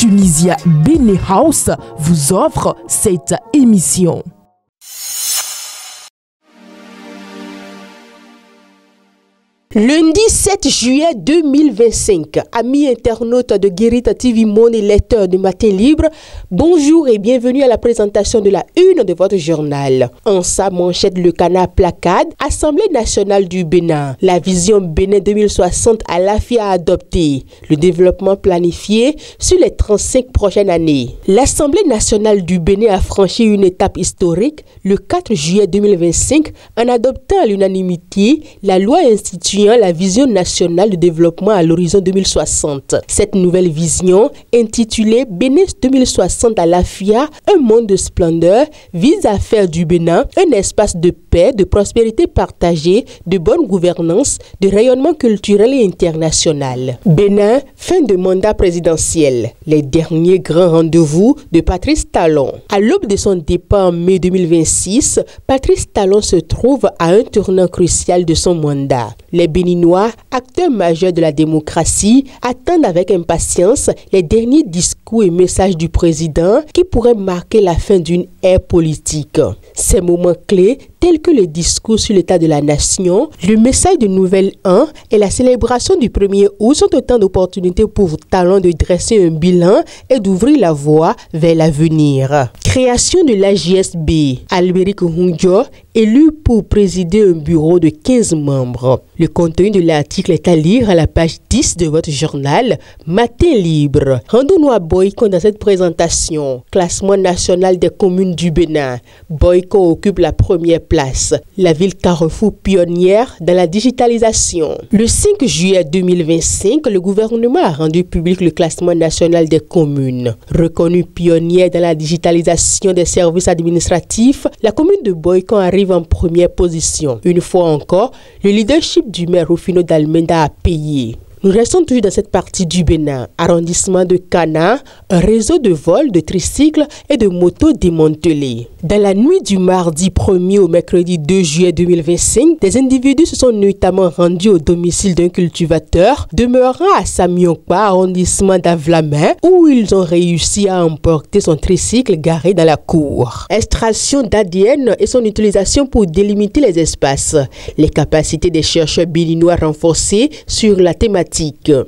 Tunisia Bene House vous offre cette émission. Lundi 7 juillet 2025, amis internautes de Guérita TV Monde et lecteurs de Matin Libre, bonjour et bienvenue à la présentation de la une de votre journal. En sa manchette, le canard placade, Assemblée nationale du Bénin. La vision Bénin 2060 à l'AFIA adoptée. Le développement planifié sur les 35 prochaines années. L'Assemblée nationale du Bénin a franchi une étape historique le 4 juillet 2025 en adoptant à l'unanimité la loi instituant la vision nationale de développement à l'horizon 2060. Cette nouvelle vision, intitulée Bénin 2060 à l'AFIA, un monde de splendeur, vise à faire du Bénin un espace de paix, de prospérité partagée, de bonne gouvernance, de rayonnement culturel et international. Bénin, fin de mandat présidentiel. Les derniers grands rendez-vous de Patrice Talon. À l'aube de son départ en mai 2026, Patrice Talon se trouve à un tournant crucial de son mandat. Les Béninois, acteurs majeurs de la démocratie, attendent avec impatience les derniers discours et messages du président qui pourraient marquer la fin d'une ère politique. Ces moments clés, tels que le discours sur l'état de la nation, le message de Nouvel An et la célébration du 1er août sont autant d'opportunités pour Talon de dresser un bilan et d'ouvrir la voie vers l'avenir. Création de l'AJSB. Albéric Hungyo, élu pour présider un bureau de 15 membres. Le contenu de l'article est à lire à la page 10 de votre journal Matin Libre. Rendons-nous à Boyko dans cette présentation. Classement national des communes du Bénin. Boyko occupe la première place. La ville carrefour pionnière dans la digitalisation. Le 5 juillet 2025, le gouvernement a rendu public le classement national des communes. Reconnue pionnière dans la digitalisation des services administratifs, la commune de Boyko arrive en première position. Une fois encore, le leadership du maire Rufino d'Almeida a payé. Nous restons toujours dans cette partie du Bénin. Arrondissement de Cana, un réseau de vols, de tricycles et de motos démantelés. Dans la nuit du mardi 1er au mercredi 2 juillet 2025, des individus se sont notamment rendus au domicile d'un cultivateur demeurant à Samyokpa, arrondissement d'Avlamin, où ils ont réussi à emporter son tricycle garé dans la cour. Extraction d'ADN et son utilisation pour délimiter les espaces. Les capacités des chercheurs béninois renforcées sur la thématique.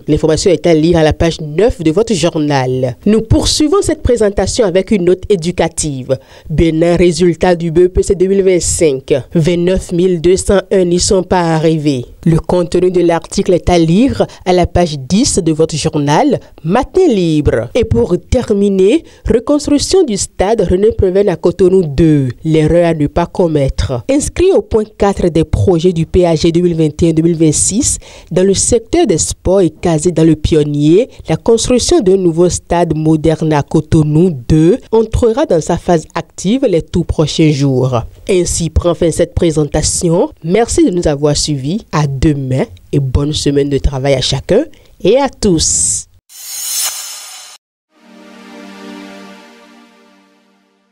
L'information est à lire à la page 9 de votre journal. Nous poursuivons cette présentation avec une note éducative. Bénin, résultat du BEPC 2025. 29 201 n'y sont pas arrivés. Le contenu de l'article est à lire à la page 10 de votre journal Matin Libre. Et pour terminer, reconstruction du stade René Préven à Cotonou 2. L'erreur à ne pas commettre. Inscrit au point 4 des projets du PAG 2021-2026 dans le secteur des sports et casé dans le pionnier, la construction d'un nouveau stade moderne à Cotonou 2 entrera dans sa phase active les tout prochains jours. Ainsi prend fin cette présentation. Merci de nous avoir suivis. À demain et bonne semaine de travail à chacun et à tous.